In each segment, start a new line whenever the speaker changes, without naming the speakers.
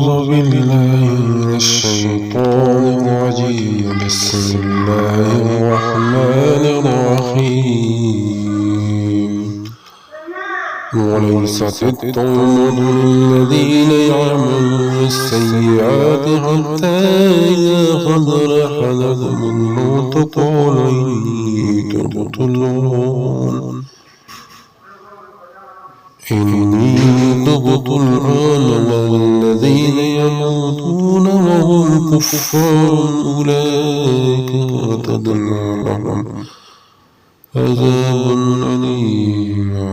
بالله من الشيطان الرجيم. بسم الله الرحمن الرحيم. وليست التوبة للذين يعملون السيئات حتى إذا حضر أحدهم الموت قال إني تبت الآن والذين يموتون وهم كفار أولئك أعتدنا لهم عذابا أليما।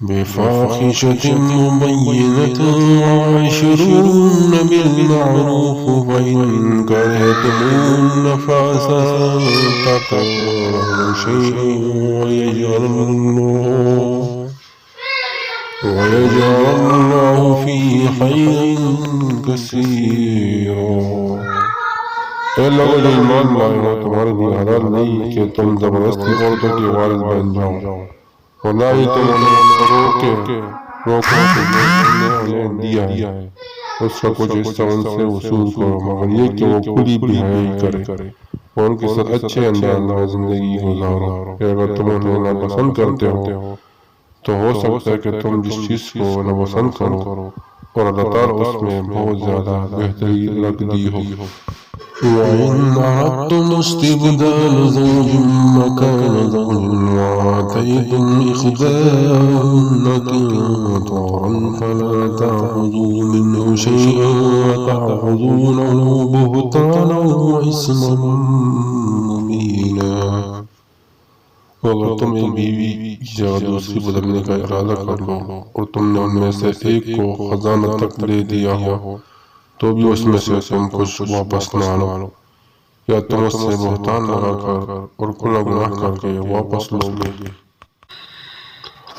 بفاحشة مبينة وعشرون بالمعروف فإن كرهتموهن فعسى أن تكرهوا شيئا ويجعل الله فيه خيرا كثيرا। اے لوگو جو ایمان لائے ہو، تمہارے لیے حلال نہیں کہ تم زبردستی عورتوں کے وارث بن جاؤ، اور نہ ہی تم انہیں روکو کہ جو انہیں دیا ہے اس کا کچھ حصہ ان سے وصول کرو، مگر یہ کہ وہ کھلی بہائی کرے اور ان کے ساتھ اچھے انداز میں زندگی گزارو۔ اگر تم انہیں ناپسند کرتے ہو تو ہو سکتا ہے کہ تم جس چیز کو ناپسند کرو اور اللہ تعالیٰ اس میں بہت زیادہ بہتری رکھ دی ہو۔ وَإِنْ أَرَدْتُمُ اسْتِبْدَالَ زَوْجٍ مَّكَانَ زَوْجٍ وَآتَيْتُمْ إِحْدَاهُنَّ قِنطَارًا فَلَا تَأْخُذُوا مِنْهُ شَيْئًا وَتَأْخُذُونَهُ بُهْتَانًا وَإِثْمًا مُّبِينًا۔ اگر تم ایک بیوی کی جگہ دوسری بدلنے کا ارادہ کر لو اور تم نے ان میں سے ایک کو خزانہ تک دے دیا ہو تو بھی اس میں سے تم کچھ واپس نہ لو، یا تم اس سے بہتان لگا کر اور کھلا گناہ کر کے واپس لو گے۔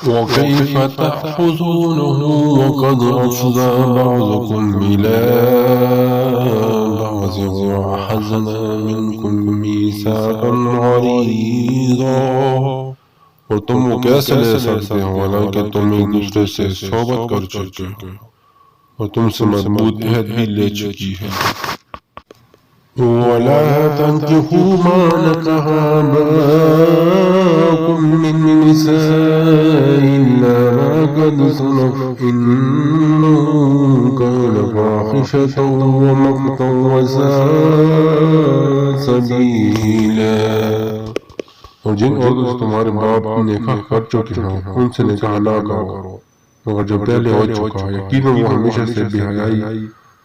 وَكَيْفَ تَأْخُذُونَهُ وَقَدْ أَفْضَىٰ بَعْضُكُمْ إِلَىٰ بَعْضٍ وَأَخَذْنَا مِنكُم مِّيثَاقًا غَلِيظًا۔ اور تم وہ کیسے لے سکتے ہو حالانکہ تم ایک دوسرے سے صحبت کر چکے ہو اور تم سے مضبوط عہد بھی لے چکی ہے۔ وَلَا تَنكِحُوا مَا نَكَحَ آبَاؤُكُم مِّن النِّسَاءِ إِلَّا مَا قَدْ سَلَفَ إِنَّهُ كَانَ فَاحِشَةً وَمَقْتًا وَسَاءَ سَبِيلًا۔ اور جن عورتوں سے تمہارے باپ نکاح کر چکے ہو ان سے نکاح نہ کرو، مگر جو پہلے ہو چکا ہے، یقیناً وہ ہمیشہ سے بے حیائی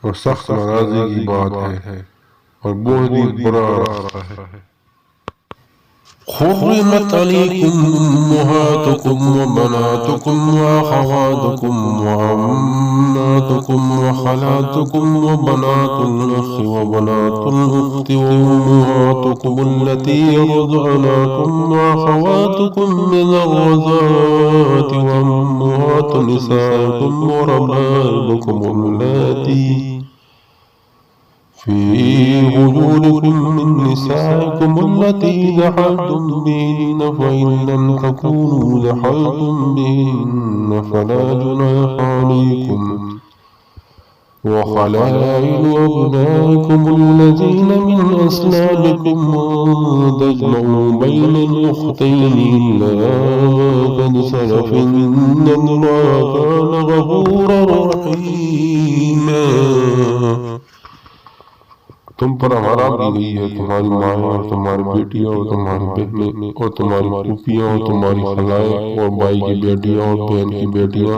اور سخت ناراضی کی بات ہے اور بہت ہی برا راستہ ہے۔ حرمت علیکم امہاتکم وبناتکم واخواتکم وعماتکم وخالاتکم وبنات الاخ وبنات الاخت وامہاتکم التي ارضعناکم واخواتکم من الرضاعة وامہات نسائکم وربائبکم اللاتی في حجوركم من نسائكم التي دخلتم بهن فإن لم تكونوا دخلتم بهن فلا جناح عليكم وخلائل أبنائكم الذين من أصلابكم وأن تجمعوا بين الأختين إلا قد سلف إن الله كان غفورا رحيما۔ تم پر حرام کی گئی ہے تمہاری مائیں اور تمہاری بیٹیاں اور تمہاری بہنیں اور تمہاری پھوپھیاں اور تمہاری خالائیں اور بھائی کی بیٹیاں اور بہن کی بیٹیاں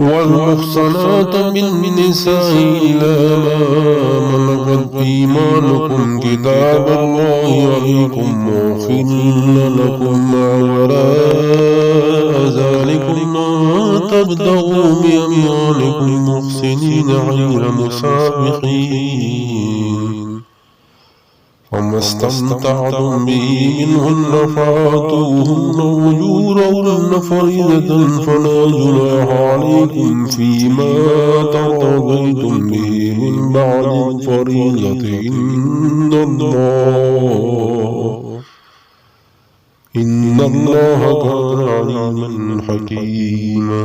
والمحصنات من النساء إلا ما ملكت أيمانكم كتاب الله عليكم وأحل لكم ما وراء ذلكم أن تبتغوا بأموالكم محسنين غير مسافحين وما استمتعتم به منهن فآتوهن أجورهن فريضة فلا جناح عليكم فيما تراضيتم به من بعد الفريضة إن الله كان عليما حكيما।